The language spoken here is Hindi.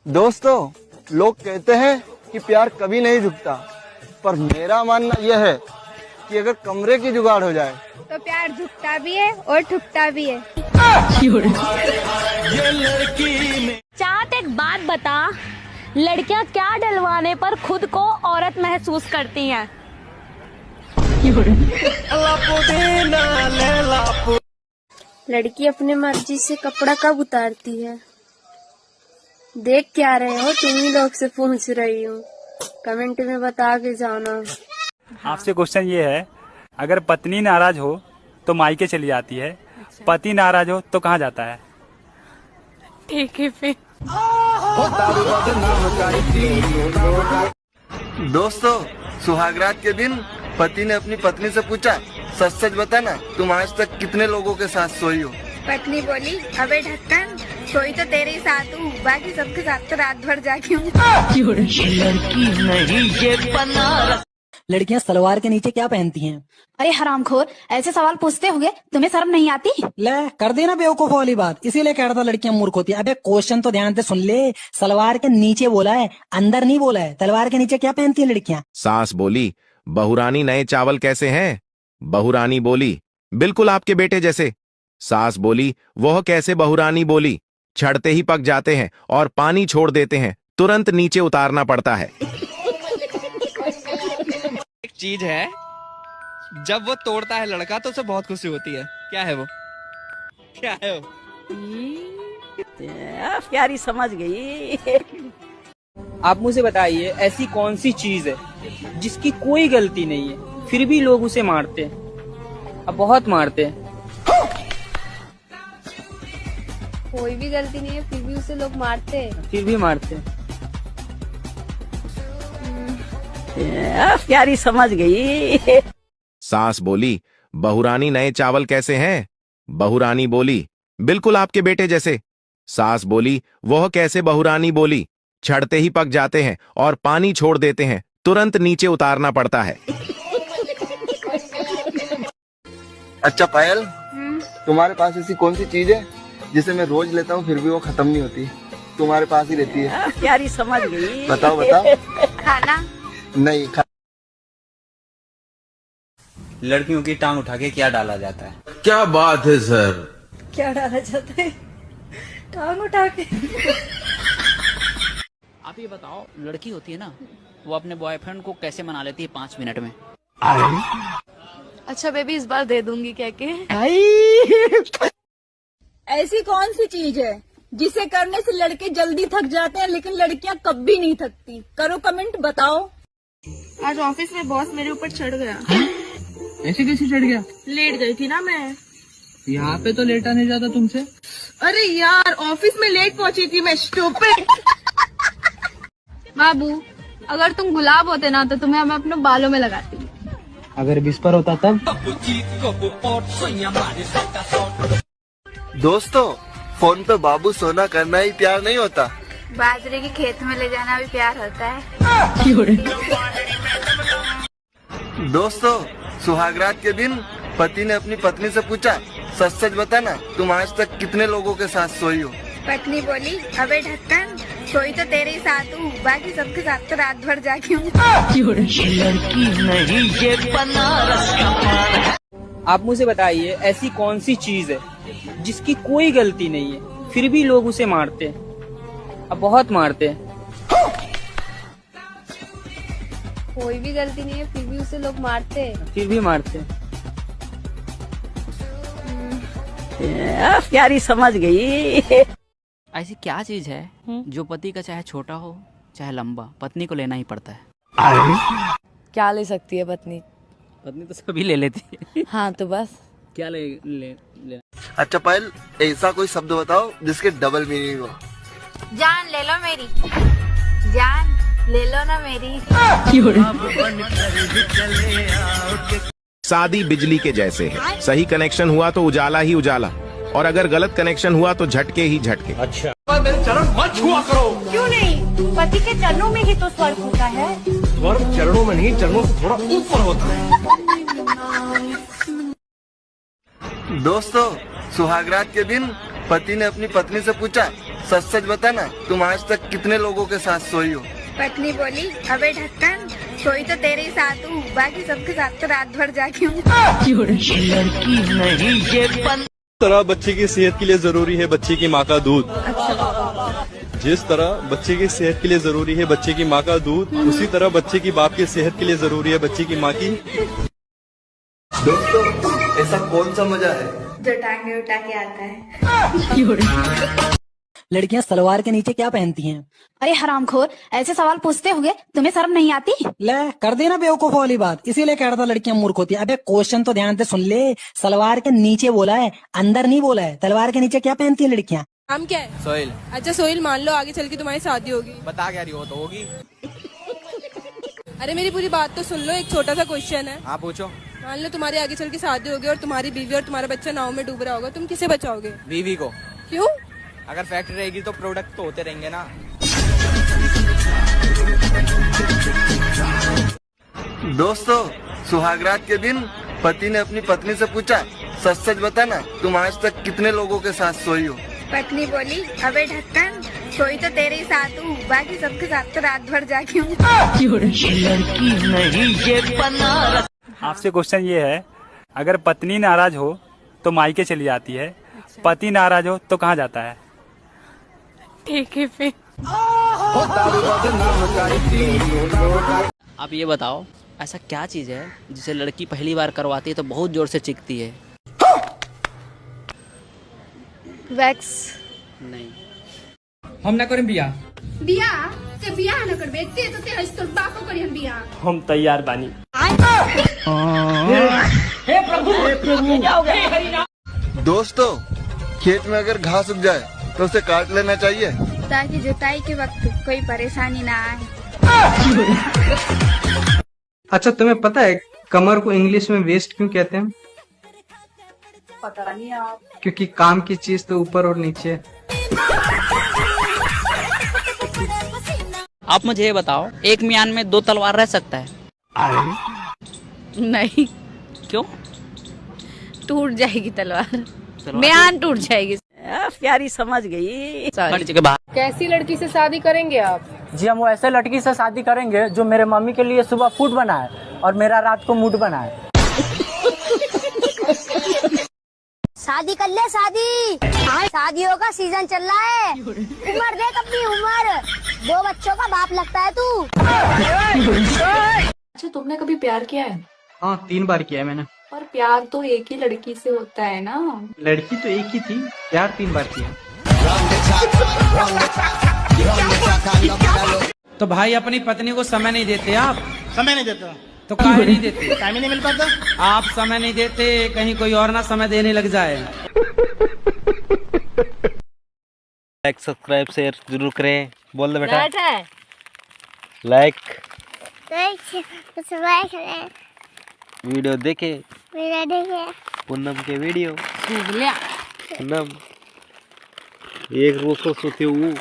दोस्तों, लोग कहते हैं कि प्यार कभी नहीं झुकता, पर मेरा मानना यह है कि अगर कमरे की जुगाड़ हो जाए तो प्यार झुकता भी है और ठुकता भी है। चाहत एक बात बता, लड़कियां क्या डलवाने पर खुद को औरत महसूस करती हैं? लड़की अपने मर्जी से कपड़ा कब उतारती है? देख क्या रहे हो, तुम ही लोग से पूछ रही हूँ, कमेंट में बता के जाना। आपसे क्वेश्चन ये है, अगर पत्नी नाराज हो तो मायके चली जाती है, पति नाराज हो तो कहाँ जाता है? ठीक है फिर। दोस्तों, सुहागरात के दिन पति ने अपनी पत्नी से पूछा, सच सच बता ना, तुम आज तक कितने लोगों के साथ सोई हो? पत्नी बोली, अबे ढक्कन, सोई तो तेरे ही साथ हूँ, बाकी सबके साथ तो रात भर जागी हूँ। लड़कियां सलवार के नीचे क्या पहनती हैं? अरे हरामखोर, ऐसे सवाल पूछते होगे, तुम्हें शर्म नहीं आती? ले कर देना बेवकूफ वाली बात, इसीलिए कह रहा था लड़कियां मूर्ख होती है। अबे क्वेश्चन तो ध्यान से सुन ले, सलवार के नीचे बोला है, अंदर नहीं बोला है। सलवार के नीचे क्या पहनती है लड़कियां? सास बोली, बहुरानी नए चावल कैसे हैं? बहुरानी बोली, बिल्कुल आपके बेटे जैसे। सास बोली, वह कैसे? बहुरानी बोली, छड़ते ही पक जाते हैं और पानी छोड़ देते हैं, तुरंत नीचे उतारना पड़ता है। एक चीज है, जब वो तोड़ता है लड़का तो उसे बहुत खुशी होती है। क्या है वो? क्या है वो? प्यारी समझ गई। आप मुझे बताइए, ऐसी कौन सी चीज है जिसकी कोई गलती नहीं है फिर भी लोग उसे मारते हैं, अब बहुत मारते हैं? कोई भी गलती नहीं है फिर भी उसे लोग मारते हैं। फिर भी मारते हैं। प्यारी समझ गई। सास बोली, बहुरानी नए चावल कैसे हैं? बहुरानी बोली, बिल्कुल आपके बेटे जैसे। सास बोली, वह कैसे? बहुरानी बोली, छड़ते ही पक जाते हैं और पानी छोड़ देते हैं, तुरंत नीचे उतारना पड़ता है। अच्छा पायल, तुम्हारे पास ऐसी कौन सी चीज है जिसे मैं रोज लेता हूँ फिर भी वो खत्म नहीं होती, तुम्हारे पास ही रहती है? प्यारी समझ गई। बताओ बताओ। खाना। नहीं लड़कियों की टांग उठा के क्या डाला जाता है? क्या बात है सर? क्या डाला जाता है? टांग उठा के। आप ये बताओ, लड़की होती है ना, वो अपने बॉयफ्रेंड को कैसे मना लेती है 5 मिनट में? अच्छा बेबी, इस बार दे दूंगी कह के। ऐसी कौन सी चीज है जिसे करने से लड़के जल्दी थक जाते हैं लेकिन लड़कियां कभी नहीं थकती? करो कमेंट, बताओ। आज ऑफिस में बॉस मेरे ऊपर चढ़ गया। ऐसे कैसे चढ़ गया? लेट गई थी ना मैं। यहाँ पे तो लेटा नहीं जाता तुमसे। अरे यार, ऑफिस में लेट पहुंची थी मैं, स्टूपिड। बाबू, अगर तुम गुलाब होते ना तो तुम्हें मैं अपने बालों में लगाती। अगर विस्पर होता तब? दोस्तों, फोन पे बाबू सोना करना ही प्यार नहीं होता। बाजरे के खेत में ले जाना भी प्यार होता है। दोस्तों, सुहागरात के दिन पति ने अपनी पत्नी से पूछा, सच सच बता ना, तुम आज तक कितने लोगों के साथ सोई हो? पत्नी बोली, अबे ढक्कन, सोई तो तेरे ही साथ हूँ, बाकी सबके साथ तो रात भर जागी हूँ। आप मुझे बताइए, ऐसी कौन सी चीज है जिसकी कोई गलती नहीं है फिर भी लोग उसे मारते हैं, अब बहुत मारते हैं? कोई भी गलती नहीं है फिर भी उसे लोग मारते हैं। फिर भी मारते हैं। प्यारी समझ गई। ऐसी क्या चीज है जो पति का चाहे छोटा हो चाहे लंबा, पत्नी को लेना ही पड़ता है? क्या ले सकती है पत्नी? पत्नी तो सभी ले लेती है। हाँ तो बस। क्या ले? अच्छा पायल, ऐसा कोई शब्द बताओ जिसके डबल मीनिंग हो। जान ले लो मेरी, जान ले लो ना मेरी। शादी बिजली के जैसे है, सही कनेक्शन हुआ तो उजाला ही उजाला, और अगर गलत कनेक्शन हुआ तो झटके ही झटके। अच्छा, मेरे चरण मत छुआ करो। क्यों नहीं? पति के चरणों में ही तो स्वर्ग होता है। स्वर्ग चरणों में नहीं, चरणों से थोड़ा ऊपर होता है। दोस्तों, सुहागरात के दिन पति ने अपनी पत्नी से पूछा, सच सच बता ना, तुम आज तक कितने लोगों के साथ सोई हो? पत्नी बोली, अबे ढक्कन, सोई तो तेरे ही साथ हूँ, बाकी सबके साथ तो रात भर जागी हूँ। तरह बच्चे की सेहत के लिए जरूरी है बच्चे की माँ का दूध, जिस तरह बच्चे की सेहत के लिए जरूरी है बच्चे की माँ का दूध, उसी तरह बच्चे की बाप की सेहत के लिए जरूरी है बच्चे की माँ की। दोस्तों, ऐसा कौन सा मजा है जो टांगे उठा के आता है। लड़कियां सलवार के नीचे क्या पहनती हैं? अरे हरामखोर, ऐसे सवाल पूछते होगे, तुम्हें शर्म नहीं आती? ले कर देना बेवकूफ वाली बात, इसीलिए कह रहा था लड़कियां मूर्ख होती है। अबे क्वेश्चन तो ध्यान से सुन ले, सलवार के नीचे बोला है, अंदर नहीं बोला है। तलवार के नीचे क्या पहनती है लड़कियां? नाम क्या है? सोहेल। अच्छा सोहेल, मान लो आगे चल के तुम्हारी शादी होगी, बता क्या रही हो? तो होगी। अरे मेरी पूरी बात तो सुन लो, एक छोटा सा क्वेश्चन है। हाँ पूछो। मान लो तुम्हारी आगे चल के शादी होगी और तुम्हारी बीवी और तुम्हारा बच्चा नाव में डूब रहा होगा, तुम किसे बचाओगे? बीवी को। क्यों? अगर फैक्ट्री रहेगी तो प्रोडक्ट तो होते रहेंगे ना। दोस्तों, सुहागरात के दिन पति ने अपनी पत्नी से पूछा, सच सच बता ना, तुम आज तक कितने लोगों के साथ सोई हो? पत्नी बोली, अबे ढक्कन, सोई तो तेरे ही साथ हूँ, बाकी सबके साथ तो रात भर जागी हूँ। आपसे क्वेश्चन ये है, अगर पत्नी नाराज हो तो मायके चली जाती है, पति नाराज हो तो कहाँ जाता है? ठीक है फिर। आप ये बताओ, ऐसा क्या चीज है जिसे लड़की पहली बार करवाती है तो बहुत जोर से चीखती है? वैक्स। नहीं। हम ना करें बिया। बिया ते बिया न करबे, ते तो ते हस्तल बाको करियन बिया। हम तैयार बानी। दोस्तों, खेत में अगर घास उग जाए तो उसे काट लेना चाहिए, ताकि जुताई के वक्त कोई परेशानी ना आए। अच्छा तुम्हें पता है कमर को इंग्लिश में वेस्ट क्यों कहते हैं? पता नहीं आप। क्योंकि काम की चीज तो ऊपर और नीचे है। आप मुझे ये बताओ, एक म्यान में 2 तलवार रह सकता है? नहीं, क्यों? टूट जाएगी तलवार, म्यान टूट जाएगी। प्यारी समझ गई। कैसी लड़की से शादी करेंगे आप? जी हम वो ऐसे लड़की से शादी करेंगे जो मेरे मम्मी के लिए सुबह फूड बनाए और मेरा रात को मूड बनाए। शादी कर ले, शादी। शादियों का सीजन चल रहा है, उम्र देख अपनी उम्र, 2 बच्चों का बाप लगता है तू। अच्छा तुमने कभी प्यार किया है? हाँ 3 बार किया है मैंने। पर प्यार तो एक ही लड़की से होता है ना। लड़की तो एक ही थी, प्यार 3 बार किया। तो भाई अपनी पत्नी को समय नहीं देते आप? समय नहीं देता तो काहे नहीं देते? टाइम ही नहीं मिल पाता। आप समय नहीं देते, कहीं कोई और ना समय देने लग जाए। लाइक सब्सक्राइब शेयर जरूर करें। बोल दे बेटा। लाइक वीडियो देखे पूनम के वीडियो। पूनम एक रोज सोते हूँ।